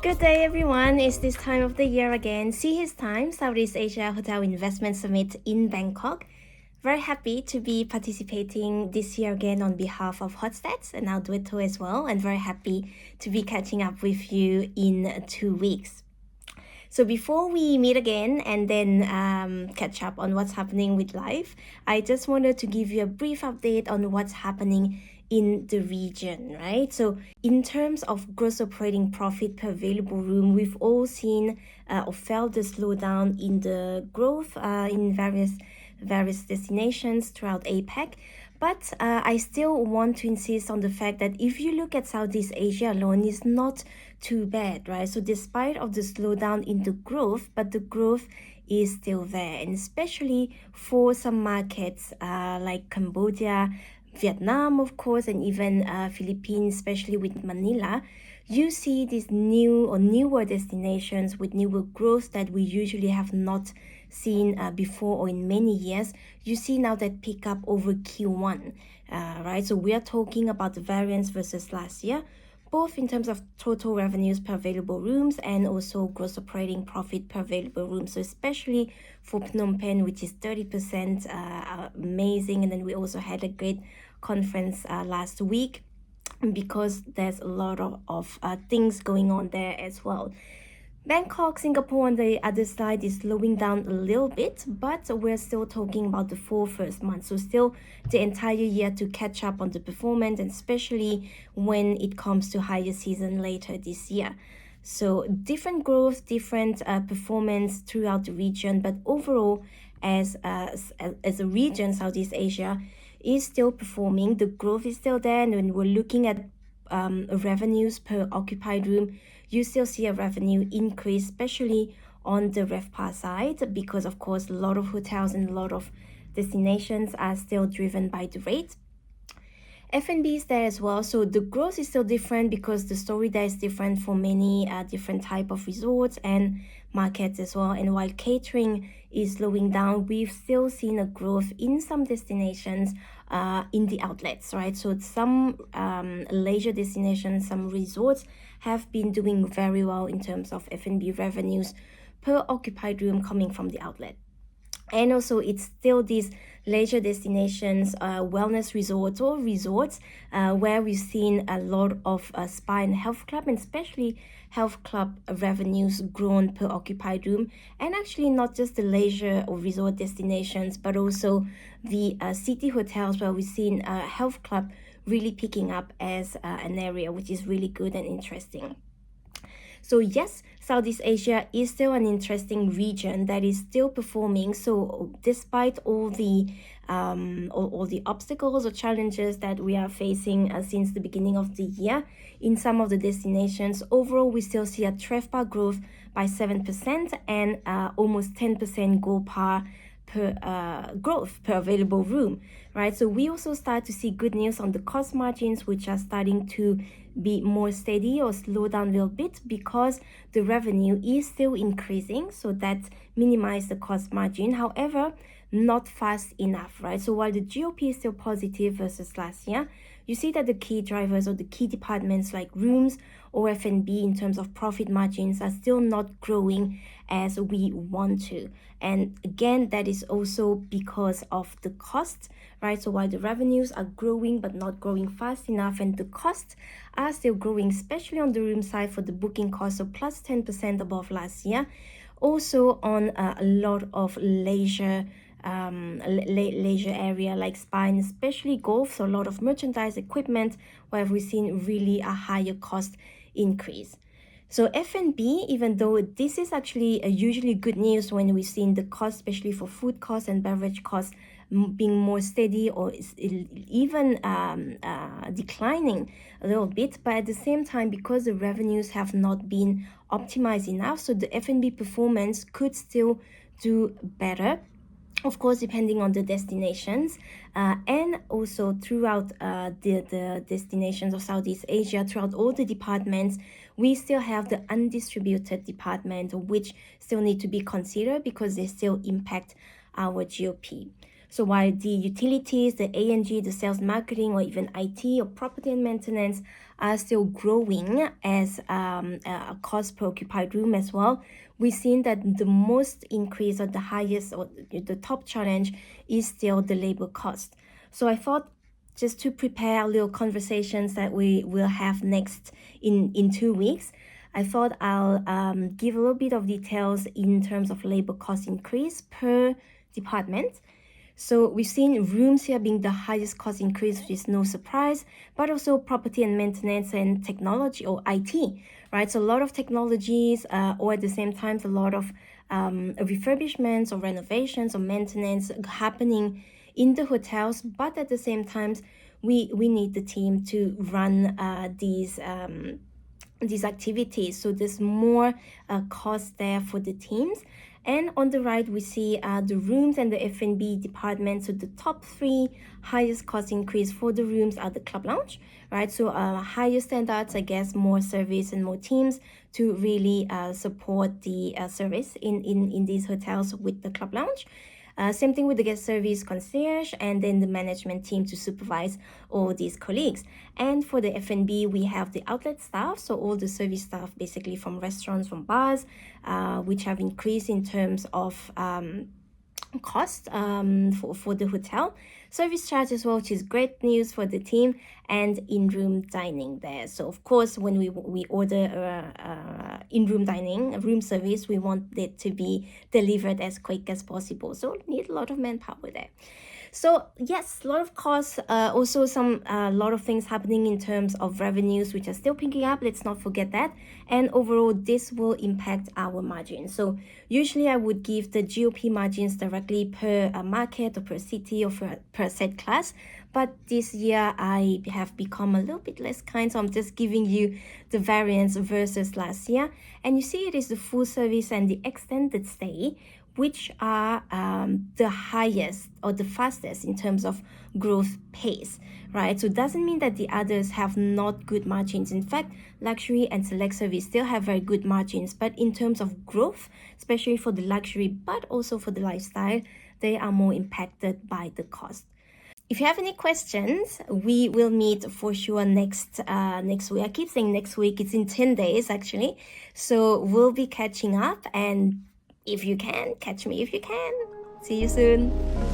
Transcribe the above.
Good day, everyone. It's this time of the year again. SEAHIS time, Southeast Asia Hotel Investment Summit in Bangkok. Very happy to be participating this year again on behalf of Hotstats and our Duetto as well, and very happy to be catching up with you in 2 weeks. So before we meet again and then catch up on what's happening with life, I just wanted to give you a brief update on what's happening in the region, right? So in terms of gross operating profit per available room, we've all seen or felt the slowdown in the growth in various destinations throughout APAC. But I still want to insist on the fact that if you look at Southeast Asia alone, it's not too bad, right? So despite of the slowdown in the growth, but the growth is still there, and especially for some markets like Cambodia, Vietnam, of course, and even Philippines, especially with Manila, you see these new or newer destinations with newer growth that we usually have not seen before or in many years. You see now that pick up over Q1, right? So we are talking about the variance versus last year, both in terms of total revenues per available rooms and also gross operating profit per available room. So especially for Phnom Penh, which is 30%, amazing. And then we also had a great conference last week because there's a lot of things going on there as well. Bangkok, Singapore on the other side is slowing down a little bit, but we're still talking about the 4 first months. So still the entire year to catch up on the performance, and especially when it comes to higher season later this year. So different growth, different performance throughout the region, but overall as a region, Southeast Asia is still performing. The growth is still there, and when we're looking at revenues per occupied room, you still see a revenue increase, especially on the RevPAR side, because of course a lot of hotels and a lot of destinations are still driven by the rate. F&B is there as well, so the growth is still different because the story there is different for many different type of resorts and markets as well. And while catering is slowing down, we've still seen a growth in some destinations in the outlets, right? So some leisure destinations, some resorts have been doing very well in terms of F&B revenues per occupied room coming from the outlet. And also it's still these leisure destinations, wellness resorts or resorts where we've seen a lot of spa and health club, and especially health club revenues grown per occupied room. And actually not just the leisure or resort destinations, but also the city hotels where we've seen health club really picking up as an area, which is really good and interesting. So yes, Southeast Asia is still an interesting region that is still performing. So despite all the obstacles or challenges that we are facing since the beginning of the year in some of the destinations, overall we still see a RevPAR growth by 7% and almost 10% GOPPAR per growth per available room, right? So we also start to see good news on the cost margins, which are starting to be more steady or slow down a little bit because the revenue is still increasing, so that minimize the cost margin. However, not fast enough, right? So while the GOP is still positive versus last year, you see that the key drivers or the key departments like rooms or F&B in terms of profit margins are still not growing as we want to. And again, that is also because of the cost, right? So while the revenues are growing but not growing fast enough, and the costs are still growing, especially on the room side for the booking cost, so plus 10% above last year. Also on a lot of leisure area like spa and especially golf, so a lot of merchandise equipment where we've seen really a higher cost increase. So F&B, even though this is actually usually good news when we've seen the cost, especially for food costs and beverage costs, being more steady or even declining a little bit, but at the same time, because the revenues have not been optimized enough, so the F&B performance could still do better, of course depending on the destinations, and also throughout the destinations of Southeast Asia, throughout all the departments, we still have the undistributed department, which still need to be considered because they still impact our GOP. So while the utilities, the A&G, the sales marketing, or even IT or property and maintenance are still growing as a cost per occupied room as well, we've seen that the most increase or the highest or the top challenge is still the labor cost. So I thought, just to prepare little conversations that we will have next in 2 weeks, I thought I'll give a little bit of details in terms of labor cost increase per department. So we've seen rooms here being the highest cost increase, which is no surprise, but also property and maintenance and technology, or IT, right? So a lot of technologies, or at the same time, a lot of refurbishments or renovations or maintenance happening in the hotels, but at the same time, we need the team to run these activities. So there's more cost there for the teams. And on the right, we see the rooms and the F&B department. So the top 3 highest cost increase for the rooms are the club lounge, right? So higher standards, I guess, more service and more teams to really support the service in these hotels with the club lounge. Same thing with the guest service concierge, and then the management team to supervise all these colleagues. And for the F&B, we have the outlet staff, so all the service staff basically from restaurants, from bars, which have increased in terms of cost for the hotel. Service charge as well, which is great news for the team, and in-room dining there. So of course, when we order in-room dining, a room service, we want it to be delivered as quick as possible. So need a lot of manpower there. So yes, a lot of costs, also a lot of things happening in terms of revenues, which are still picking up. Let's not forget that. And overall, this will impact our margins. So usually I would give the GOP margins directly per market or per city or per asset class. But this year I have become a little bit less kind, so I'm just giving you the variance versus last year. And you see it is the full service and the extended stay, which are the highest or the fastest in terms of growth pace, right? So it doesn't mean that the others have not good margins. In fact, luxury and select service still have very good margins, but in terms of growth, especially for the luxury, but also for the lifestyle, they are more impacted by the cost. If you have any questions, we will meet for sure next week. I keep saying next week, it's in 10 days actually. So we'll be catching up, and if you can, catch me if you can. See you soon.